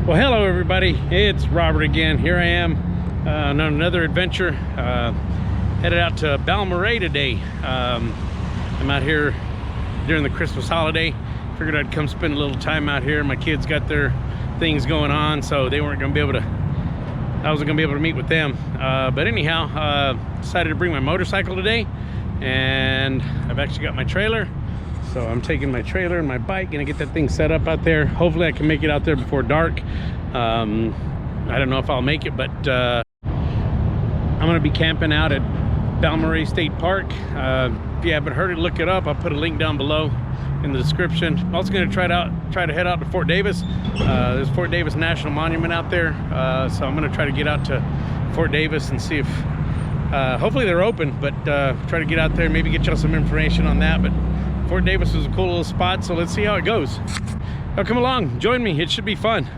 Well, hello everybody, it's Robert again. Here I am on another adventure. Headed out to Balmorhea today. I'm out here during the Christmas holiday. Figured I'd come spend a little time out here. My kids got their things going on, so they weren't going to be able to, I wasn't going to be able to meet with them. But anyhow, decided to bring my motorcycle today, and I've actually got my trailer. So I'm taking my trailer and my bike, gonna get that thing set up out there. Hopefully I can make it out there before dark. I don't know if I'll make it, but I'm gonna be camping out at Balmorhea State Park. If you haven't heard it, look it up. I'll put a link down below in the description. I'm also gonna try to head out to Fort Davis. There's Fort Davis National Monument out there. So I'm gonna try to get out to Fort Davis and see if, hopefully they're open, but try to get out there, maybe get y'all some information on that. But Fort Davis is a cool little spot, so let's see how it goes. Now come along, join me, it should be fun.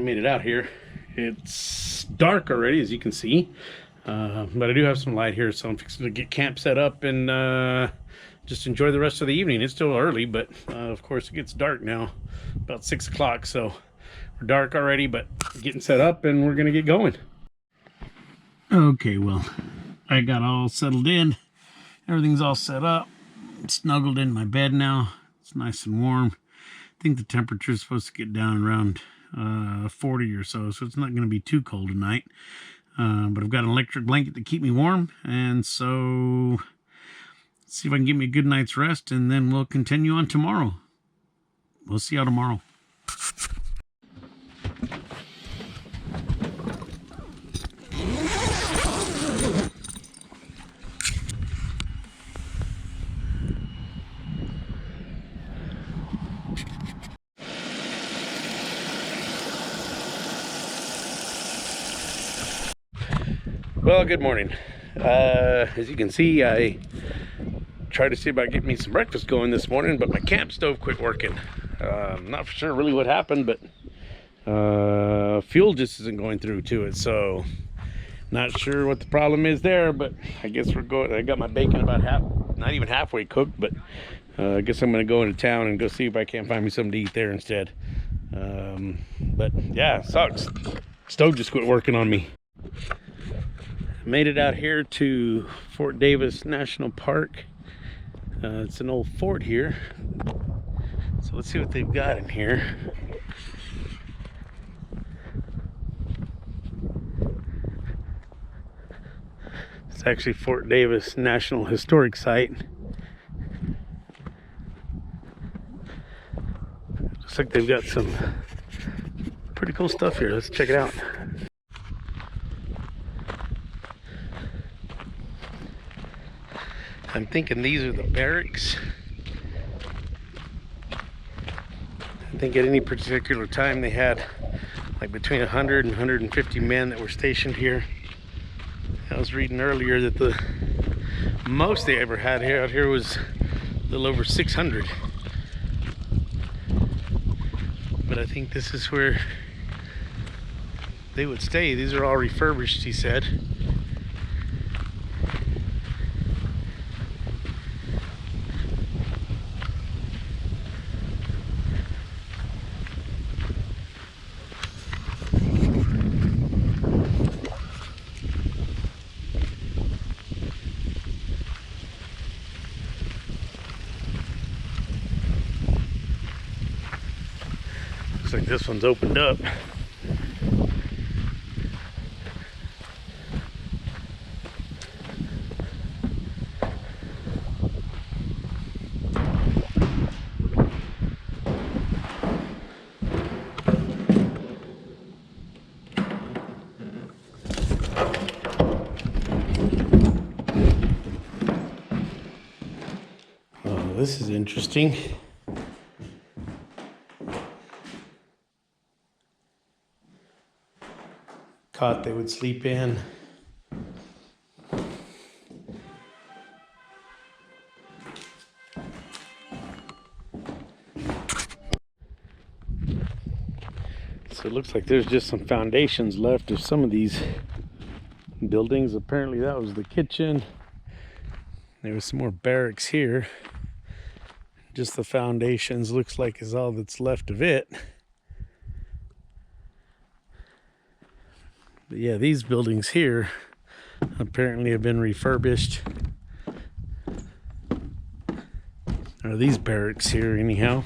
Made it out here. It's dark already, as you can see, but I do have some light here, so I'm fixing to get camp set up and just enjoy the rest of the evening. It's still early, but of course it gets dark now, about 6 o'clock, so we're dark already, but getting set up and we're gonna get going. Okay, well, I got all settled in. Everything's all set up. I'm snuggled in my bed now. It's nice and warm. I think the temperature is supposed to get down around 40 or so it's not going to be too cold tonight, but I've got an electric blanket to keep me warm, and so let's see if I can get me a good night's rest, and then we'll continue on tomorrow. We'll see you tomorrow. Well, good morning. As you can see, I tried to see about getting me some breakfast going this morning, but my camp stove quit working. I'm not for sure really what happened, but fuel just isn't going through to it, so not sure what the problem is there, but I guess we're going. I got my bacon about not even halfway cooked, but I guess I'm going to go into town and go see if I can't find me something to eat there instead. But yeah, it sucks. Stove just quit working on me. Made it out here to Fort Davis National Park. It's an old fort here, so let's see what they've got in here. It's actually Fort Davis National Historic Site. Looks like they've got some pretty cool stuff here. Let's check it out. I'm thinking these are the barracks. I think at any particular time they had like between 100 and 150 men that were stationed here. I was reading earlier that the most they ever had here out here was a little over 600. But I think this is where they would stay. These are all refurbished, he said. Looks like this one's opened up. Oh, this is interesting. Cot they would sleep in. So it looks like there's just some foundations left of some of these buildings. Apparently that was the kitchen. There was some more barracks here. Just the foundations looks like is all that's left of it. But yeah, these buildings here apparently have been refurbished. Or these barracks here anyhow.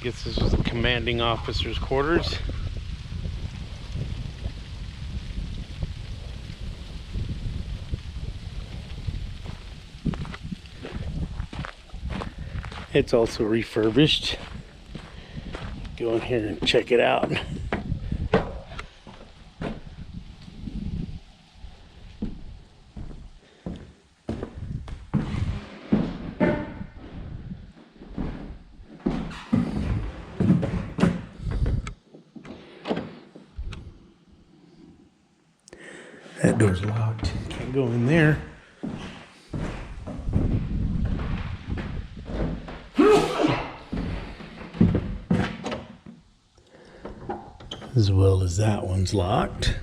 Guess this was the commanding officer's quarters. It's also refurbished. Go in here and check it out. That door's locked. Can't go in there. As well as that one's locked.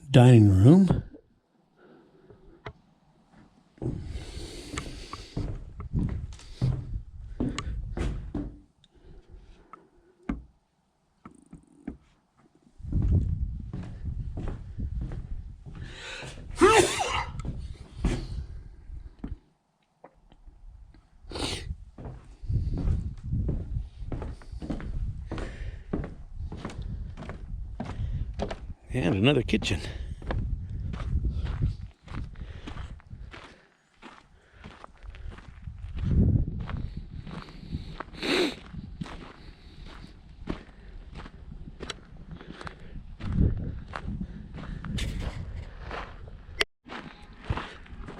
Dining room. And another kitchen.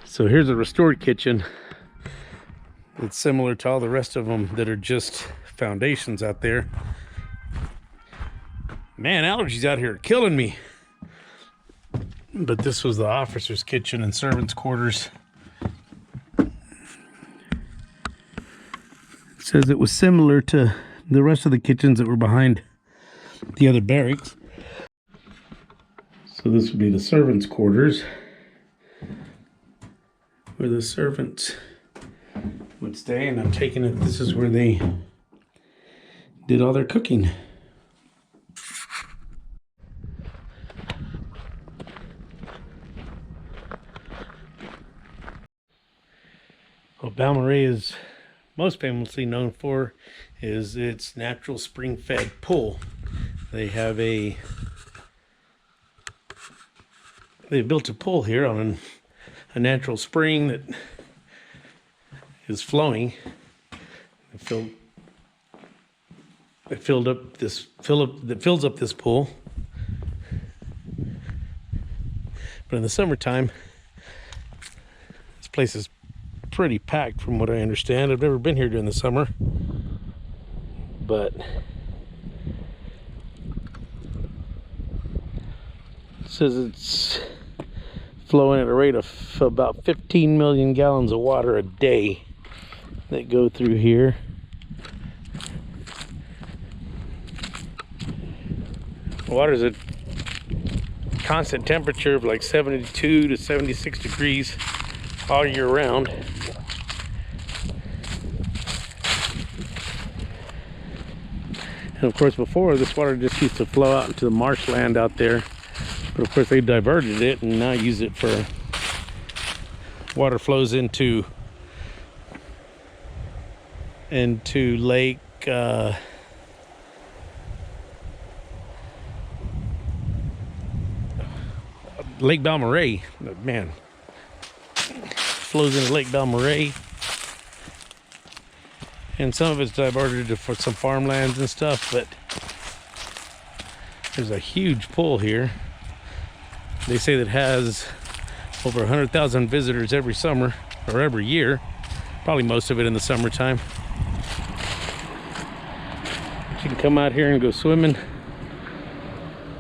So here's a restored kitchen. It's similar to all the rest of them that are just foundations out there. Man, allergies out here are killing me. But this was the officer's kitchen and servants' quarters. It says it was similar to the rest of the kitchens that were behind the other barracks. So this would be the servants' quarters, where the servants would stay, and I'm taking it this is where they did all their cooking. What Balmorhea is most famously known for is its natural spring-fed pool. They've built a pool here on a natural spring that is flowing. That fills up this pool. But in the summertime, this place is pretty packed from what I understand. I've never been here during the summer, but it says it's flowing at a rate of about 15 million gallons of water a day that go through here. The water's at constant temperature of like 72 to 76 degrees all year round. And of course, before, this water just used to flow out into the marshland out there. But of course, they diverted it and now use it for water flows into Lake Lake Balmorhea. Man, flows into Lake Balmorhea. And some of it's diverted for some farmlands and stuff, but there's a huge pool here. They say that has over 100,000 visitors every summer, or every year. Probably most of it in the summertime. But you can come out here and go swimming.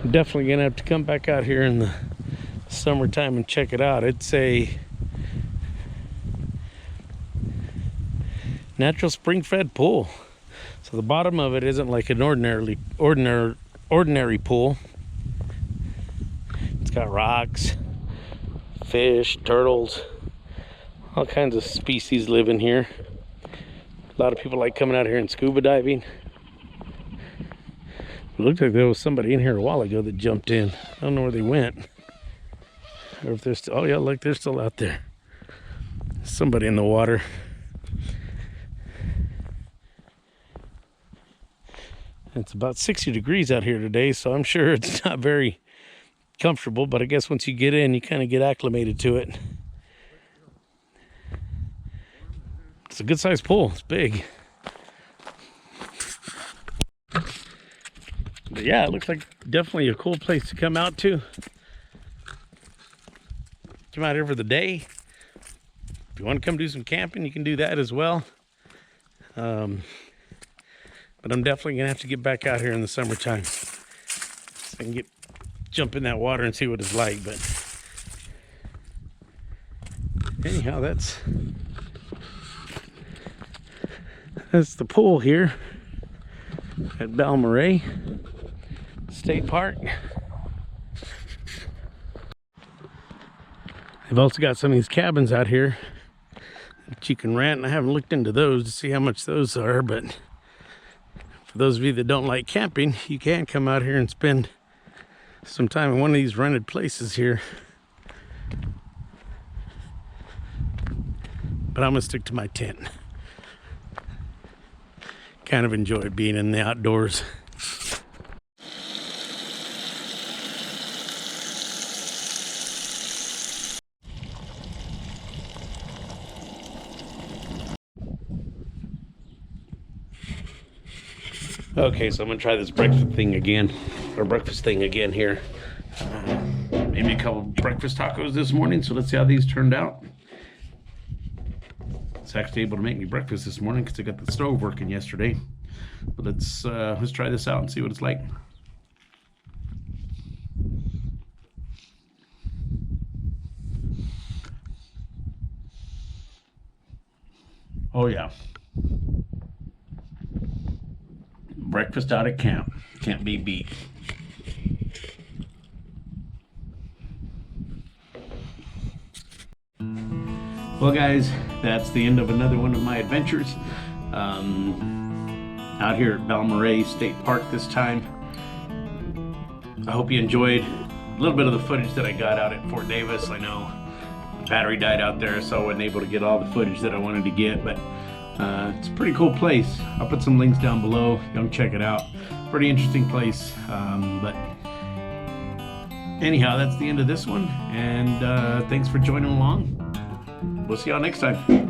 I'm definitely gonna have to come back out here in the summertime and check it out. It's a natural spring-fed pool, so the bottom of it isn't like an ordinary pool. It's got rocks, fish, turtles, all kinds of species live in here. A lot of people like coming out here and scuba diving. It looked like there was somebody in here a while ago that jumped in. I don't know where they went, or if they're still. Oh yeah, look, they're still out there. Somebody in the water. It's about 60 degrees out here today, so I'm sure it's not very comfortable, but I guess once you get in, you kind of get acclimated to it. It's a good sized pool. It's big. But yeah, it looks like definitely a cool place to come out to. Come out here for the day. If you want to come do some camping, you can do that as well. But I'm definitely gonna have to get back out here in the summertime so I can jump in that water and see what it's like. But anyhow, that's the pool here at Balmorhea State Park. They've also got some of these cabins out here that you can rent, and I haven't looked into those to see how much those are, but for those of you that don't like camping, you can come out here and spend some time in one of these rented places here. But I'm gonna stick to my tent. Kind of enjoy being in the outdoors. Okay, so I'm gonna try this breakfast thing again here. Made me a couple breakfast tacos this morning, so let's see how these turned out. It's actually able to make me breakfast this morning because I got the stove working yesterday. But let's try this out and see what it's like. Oh yeah. breakfast out at camp. Can't be beat. Well guys, that's the end of another one of my adventures. Out here at Balmorhea State Park this time. I hope you enjoyed a little bit of the footage that I got out at Fort Davis. I know the battery died out there, so I wasn't able to get all the footage that I wanted to get, but it's a pretty cool place. I'll put some links down below. You can check it out. Pretty interesting place. But anyhow, that's the end of this one, and thanks for joining along. We'll see y'all next time.